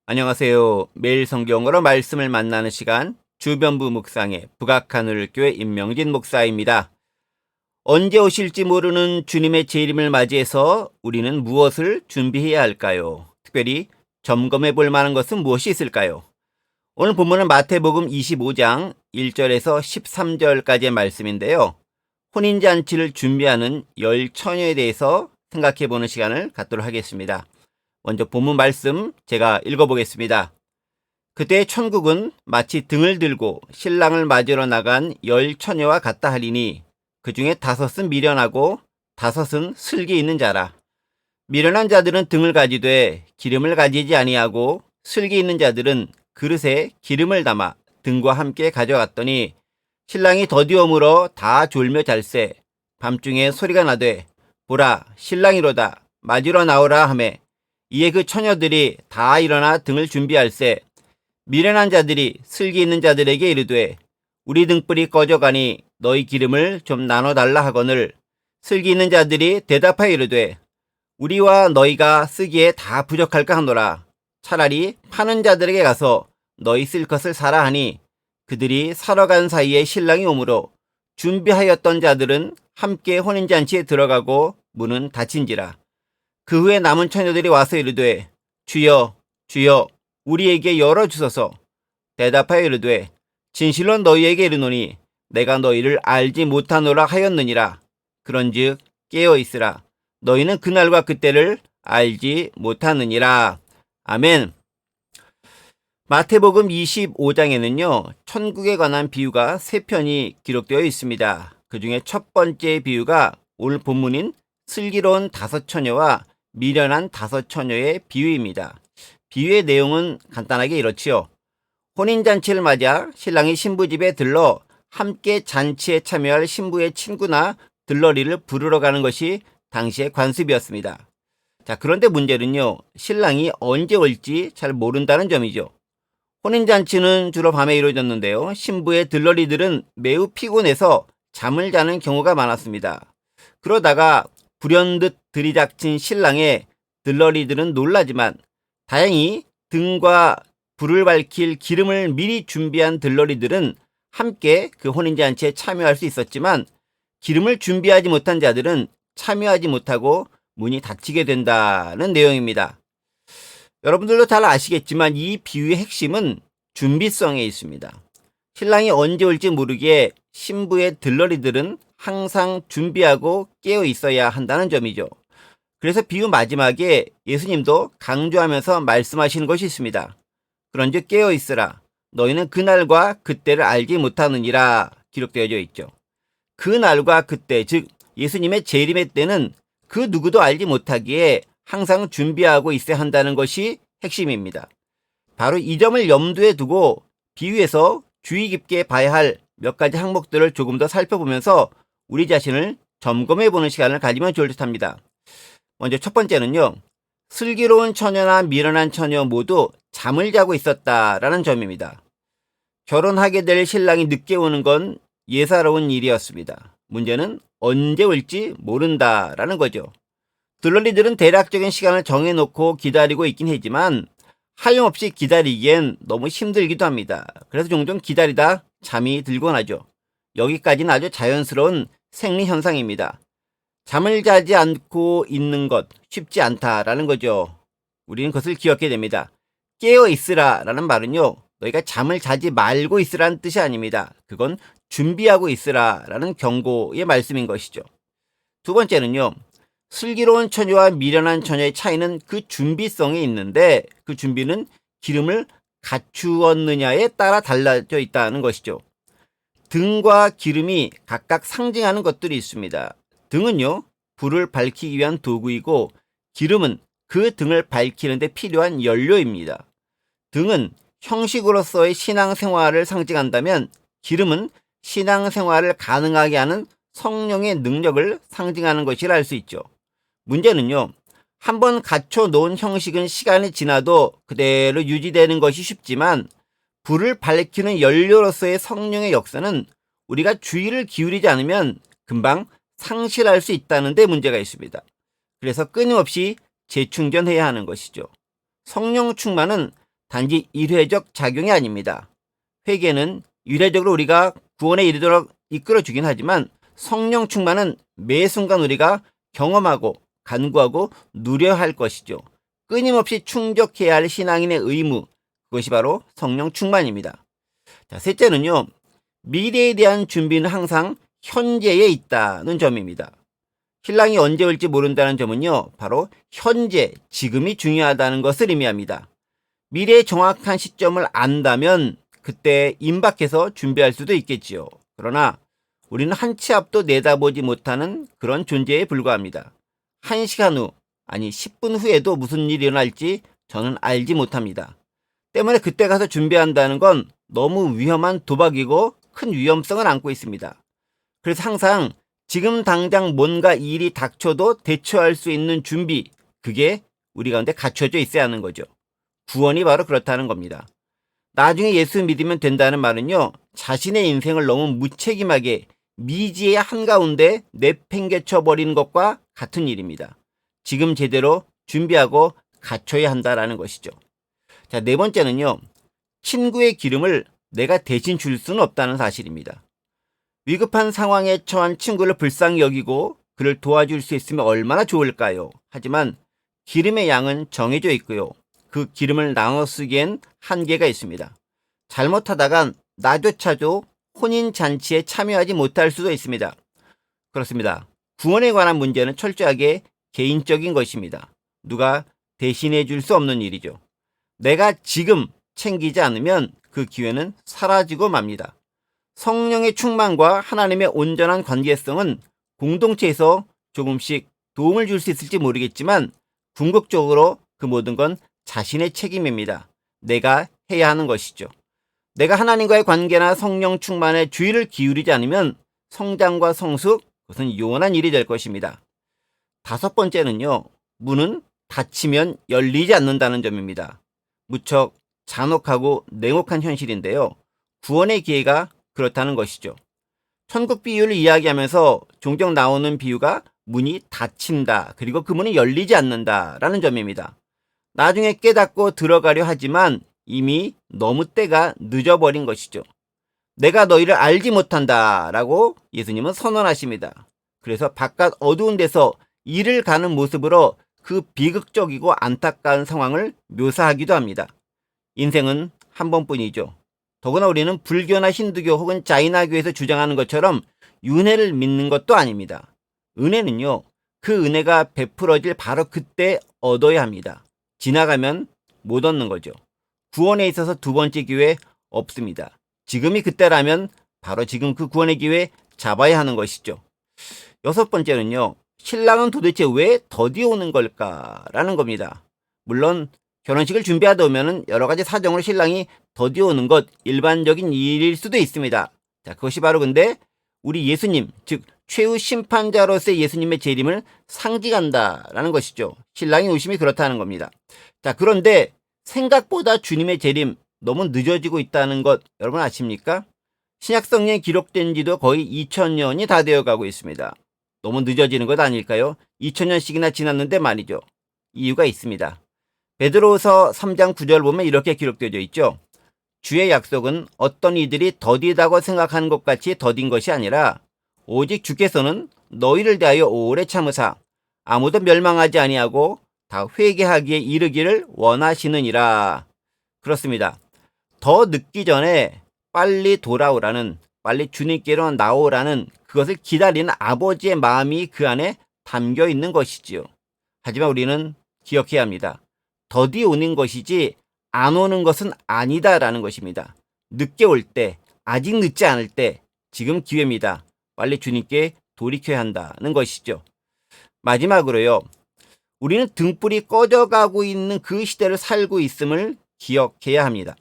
안녕하세요. 매일 성경으로 말씀을 만나는 시간 주변부 묵상의 북악하늘교회 임명진 목사입니다. 언제 오실지 모르는 주님의 재림을 맞이해서 우리는 무엇을 준비해야 할까요? 특별히 점검해 볼 만한 것은 무엇이 있을까요? 오늘 본문은 마태복음 25장 1절에서 13절까지의 말씀인데요. 혼인잔치를 준비하는 10처녀에 대해서 생각해 보는 시간을 갖도록 하겠습니다. 먼저 본문 말씀 제가 읽어보겠습니다. 그때 천국은 마치 등을 들고 신랑을 맞으러 나간 10처녀와 같다 하리니 그 중에 5은 미련하고 5은 슬기 있는 자라. 미련한 자들은 등을 가지되 기름을 가지지 아니하고 슬기 있는 자들은 그릇에 기름을 담아 등과 함께 가져갔더니 신랑이 더디어 물어 다 졸며 잘세. 밤중에 소리가 나되 보라 신랑이로다 맞으러 나오라 하매 이에 그 처녀들이 다 일어나 등을 준비할세. 미련한 자들이 슬기 있는 자들에게 이르되 우리 등불이 꺼져가니 너희 기름을 좀 나눠달라 하거늘 슬기 있는 자들이 대답하여 이르되 우리와 너희가 쓰기에 다 부족할까 하노라. 차라리 파는 자들에게 가서 너희 쓸 것을 사라 하니 그들이 사러 간 사이에 신랑이 오므로 준비하였던 자들은 함께 혼인잔치에 들어가고 문은 닫힌지라. 그 후에 남은 처녀들이 와서 이르되 주여 주여 우리에게 열어주소서. 대답하여 이르되 진실로 너희에게 이르노니 내가 너희를 알지 못하노라 하였느니라. 그런즉 깨어있으라. 너희는 그날과 그때를 알지 못하느니라. 아멘. 마태복음 25장에는요 천국에 관한 비유가 3편이 기록되어 있습니다. 그 중에 첫 번째 비유가 오늘 본문인 슬기로운 5처녀와 미련한 5처녀의 비유입니다. 비유의 내용은 간단하게 이렇지요. 혼인잔치를 맞아 신랑이 신부 집에 들러 함께 잔치에 참여할 신부의 친구나 들러리를 부르러 가는 것이 당시의 관습이었습니다. 자, 그런데 문제는요. 신랑이 언제 올지 잘 모른다는 점이죠. 혼인잔치는 주로 밤에 이루어졌는데요. 신부의 들러리들은 매우 피곤해서 잠을 자는 경우가 많았습니다. 그러다가 불현듯 들이닥친 신랑의 들러리들은 놀라지만 다행히 등과 불을 밝힐 기름을 미리 준비한 들러리들은 함께 그 혼인잔치에 참여할 수 있었지만 기름을 준비하지 못한 자들은 참여하지 못하고 문이 닫히게 된다는 내용입니다. 여러분들도 잘 아시겠지만 이 비유의 핵심은 준비성에 있습니다. 신랑이 언제 올지 모르기에 신부의 들러리들은 항상 준비하고 깨어 있어야 한다는 점이죠. 그래서 비유 마지막에 예수님도 강조하면서 말씀하시는 것이 있습니다. 그런즉 깨어 있으라. 너희는 그날과 그때를 알지 못하느니라 기록되어져 있죠. 그날과 그때, 즉 예수님의 재림의 때는 그 누구도 알지 못하기에 항상 준비하고 있어야 한다는 것이 핵심입니다. 바로 이 점을 염두에 두고 비유에서 주의 깊게 봐야 할 몇 가지 항목들을 조금 더 살펴보면서 우리 자신을 점검해 보는 시간을 가지면 좋을 듯합니다. 먼저 첫 번째는요. 슬기로운 처녀나 미련한 처녀 모두 잠을 자고 있었다라는 점입니다. 결혼하게 될 신랑이 늦게 오는 건 예사로운 일이었습니다. 문제는 언제 올지 모른다라는 거죠. 들러리들은 대략적인 시간을 정해놓고 기다리고 있긴 하지만 하염없이 기다리기엔 너무 힘들기도 합니다. 그래서 종종 기다리다 잠이 들곤 하죠. 여기까지는 아주 자연스러운 생리 현상입니다. 잠을 자지 않고 있는 것 쉽지 않다라는 거죠. 우리는 그것을 기억해야 됩니다. 깨어 있으라 라는 말은요. 너희가 잠을 자지 말고 있으라는 뜻이 아닙니다. 그건 준비하고 있으라 라는 경고의 말씀인 것이죠. 두 번째는요. 슬기로운 처녀와 미련한 처녀의 차이는 그 준비성에 있는데 그 준비는 기름을 갖추었느냐에 따라 달라져 있다는 것이죠. 등과 기름이 각각 상징하는 것들이 있습니다. 등은요, 불을 밝히기 위한 도구이고 기름은 그 등을 밝히는 데 필요한 연료입니다. 등은 형식으로서의 신앙생활을 상징한다면 기름은 신앙생활을 가능하게 하는 성령의 능력을 상징하는 것이라 할 수 있죠. 문제는요. 한번 갖춰놓은 형식은 시간이 지나도 그대로 유지되는 것이 쉽지만 불을 밝히는 연료로서의 성령의 역사는 우리가 주의를 기울이지 않으면 금방 상실할 수 있다는 데 문제가 있습니다. 그래서 끊임없이 재충전해야 하는 것이죠. 성령 충만은 단지 일회적 작용이 아닙니다. 회개는 유례적으로 우리가 구원에 이르도록 이끌어주긴 하지만 성령 충만은 매 순간 우리가 경험하고 간구하고 누려야 할 것이죠. 끊임없이 충족해야 할 신앙인의 의무, 그것이 바로 성령 충만입니다. 자, 셋째는요, 미래에 대한 준비는 항상 현재에 있다는 점입니다. 신랑이 언제 올지 모른다는 점은요, 바로 현재, 지금이 중요하다는 것을 의미합니다. 미래의 정확한 시점을 안다면 그때 임박해서 준비할 수도 있겠지요. 그러나 우리는 한 치 앞도 내다보지 못하는 그런 존재에 불과합니다. 1시간 후, 아니 10분 후에도 무슨 일이 일어날지 저는 알지 못합니다. 때문에 그때 가서 준비한다는 건 너무 위험한 도박이고 큰 위험성을 안고 있습니다. 그래서 항상 지금 당장 뭔가 일이 닥쳐도 대처할 수 있는 준비, 그게 우리 가운데 갖춰져 있어야 하는 거죠. 구원이 바로 그렇다는 겁니다. 나중에 예수 믿으면 된다는 말은요, 자신의 인생을 너무 무책임하게 미지의 한가운데 내팽개쳐 버리는 것과 같은 일입니다. 지금 제대로 준비하고 갖춰야 한다라는 것이죠. 자, 네 번째는요, 친구의 기름을 내가 대신 줄 수는 없다는 사실입니다. 위급한 상황에 처한 친구를 불쌍히 여기고 그를 도와줄 수 있으면 얼마나 좋을까요? 하지만 기름의 양은 정해져 있고요. 그 기름을 나눠 쓰기엔 한계가 있습니다. 잘못하다간 나조차도 혼인잔치에 참여하지 못할 수도 있습니다. 그렇습니다. 구원에 관한 문제는 철저하게 개인적인 것입니다. 누가 대신해 줄 수 없는 일이죠. 내가 지금 챙기지 않으면 그 기회는 사라지고 맙니다. 성령의 충만과 하나님의 온전한 관계성은 공동체에서 조금씩 도움을 줄 수 있을지 모르겠지만 궁극적으로 그 모든 건 자신의 책임입니다. 내가 해야 하는 것이죠. 내가 하나님과의 관계나 성령 충만에 주의를 기울이지 않으면 성장과 성숙, 그것은 요원한 일이 될 것입니다. 다섯 번째는요, 문은 닫히면 열리지 않는다는 점입니다. 무척 잔혹하고 냉혹한 현실인데요. 구원의 기회가 그렇다는 것이죠. 천국 비유를 이야기하면서 종종 나오는 비유가 문이 닫힌다, 그리고 그 문이 열리지 않는다라는 점입니다. 나중에 깨닫고 들어가려 하지만 이미 너무 때가 늦어버린 것이죠. 내가 너희를 알지 못한다라고 예수님은 선언하십니다. 그래서 바깥 어두운 데서 일을 가는 모습으로 그 비극적이고 안타까운 상황을 묘사하기도 합니다. 인생은 한 번뿐이죠. 더구나 우리는 불교나 힌두교 혹은 자이나교에서 주장하는 것처럼 윤회를 믿는 것도 아닙니다. 은혜는요, 그 은혜가 베풀어질 바로 그때 얻어야 합니다. 지나가면 못 얻는 거죠. 구원에 있어서 두 번째 기회 없습니다. 지금이 그때라면 바로 지금 그 구원의 기회 잡아야 하는 것이죠. 여섯 번째는요, 신랑은 도대체 왜 더디 오는 걸까라는 겁니다. 물론 결혼식을 준비하다 보면 여러 가지 사정으로 신랑이 더디 오는 것 일반적인 일일 수도 있습니다. 자, 그것이 바로 근데 우리 예수님, 즉 최후 심판자로서의 예수님의 재림을 상징한다라는 것이죠. 신랑의 오심이 그렇다는 겁니다. 자, 그런데 생각보다 주님의 재림 너무 늦어지고 있다는 것 여러분 아십니까? 신약성경에 기록된 지도 거의 2000년이 다 되어가고 있습니다. 너무 늦어지는 것 아닐까요? 2000년씩이나 지났는데 말이죠. 이유가 있습니다. 베드로후서 3장 9절 보면 이렇게 기록되어 있죠. 주의 약속은 어떤 이들이 더디다고 생각하는 것 같이 더딘 것이 아니라 오직 주께서는 너희를 대하여 오래 참으사 아무도 멸망하지 아니하고 다 회개하기에 이르기를 원하시느니라. 그렇습니다. 더 늦기 전에 빨리 돌아오라는, 빨리 주님께로 나오라는 그것을 기다리는 아버지의 마음이 그 안에 담겨 있는 것이지요. 하지만 우리는 기억해야 합니다. 더디 오는 것이지 안 오는 것은 아니다라는 것입니다. 늦게 올 때, 아직 늦지 않을 때 지금 기회입니다. 빨리 주님께 돌이켜야 한다는 것이죠. 마지막으로요. 우리는 등불이 꺼져가고 있는 그 시대를 살고 있음을 기억해야 합니다.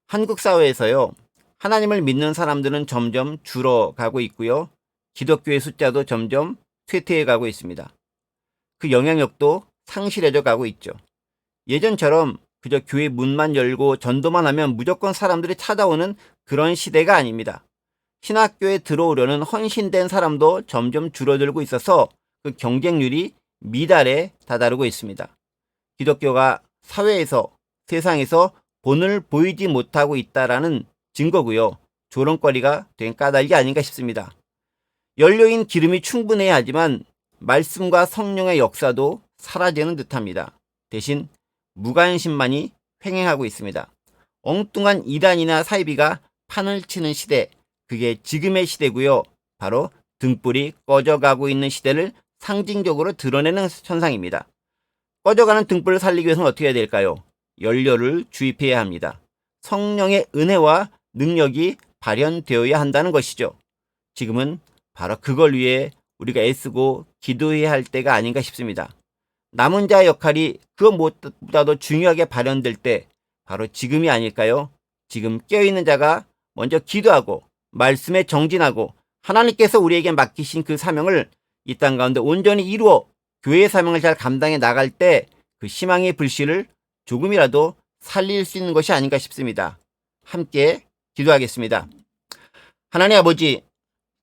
한국 사회에서요. 하나님을 믿는 사람들은 점점 줄어가고 있고요. 기독교의 숫자도 점점 쇠퇴해가고 있습니다. 그 영향력도 상실해져 가고 있죠. 예전처럼 그저 교회 문만 열고 전도만 하면 무조건 사람들이 찾아오는 그런 시대가 아닙니다. 신학교에 들어오려는 헌신된 사람도 점점 줄어들고 있어서 그 경쟁률이 미달에 다다르고 있습니다. 기독교가 사회에서 세상에서 본을 보이지 못하고 있다라는 증거고요. 조롱거리가 된 까닭이 아닌가 싶습니다. 연료인 기름이 충분해야 하지만 말씀과 성령의 역사도 사라지는 듯합니다. 대신 무관심만이 횡행하고 있습니다. 엉뚱한 이단이나 사이비가 판을 치는 시대, 그게 지금의 시대고요. 바로 등불이 꺼져가고 있는 시대를 상징적으로 드러내는 현상입니다. 꺼져가는 등불을 살리기 위해서는 어떻게 해야 될까요? 연료를 주입해야 합니다. 성령의 은혜와 능력이 발현되어야 한다는 것이죠. 지금은 바로 그걸 위해 우리가 애쓰고 기도해야 할 때가 아닌가 싶습니다. 남은 자의 역할이 그 무엇보다도 중요하게 발현될 때 바로 지금이 아닐까요? 지금 깨어있는 자가 먼저 기도하고 말씀에 정진하고 하나님께서 우리에게 맡기신 그 사명을 이 땅 가운데 온전히 이루어 교회의 사명을 잘 감당해 나갈 때 그 희망의 불씨를 조금이라도 살릴 수 있는 것이 아닌가 싶습니다. 함께 기도하겠습니다. 하나님 아버지,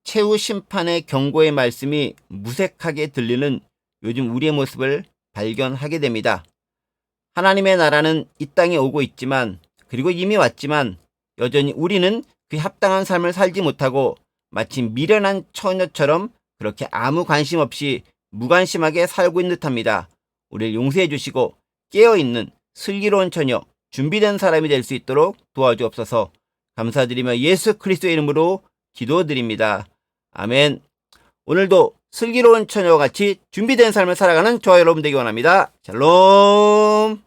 최후 심판의 경고의 말씀이 무색하게 들리는 요즘 우리의 모습을 발견하게 됩니다. 하나님의 나라는 이 땅에 오고 있지만, 그리고 이미 왔지만 여전히 우리는 그 합당한 삶을 살지 못하고 마치 미련한 처녀처럼 그렇게 아무 관심 없이 무관심하게 살고 있는 듯합니다. 우리를 용서해 주시고 깨어있는 슬기로운 처녀, 준비된 사람이 될 수 있도록 도와주옵소서. 감사드리며 예수 그리스도의 이름으로 기도드립니다. 아멘. 오늘도 슬기로운 처녀와 같이 준비된 삶을 살아가는 저와 여러분 되기 원합니다. 샬롬.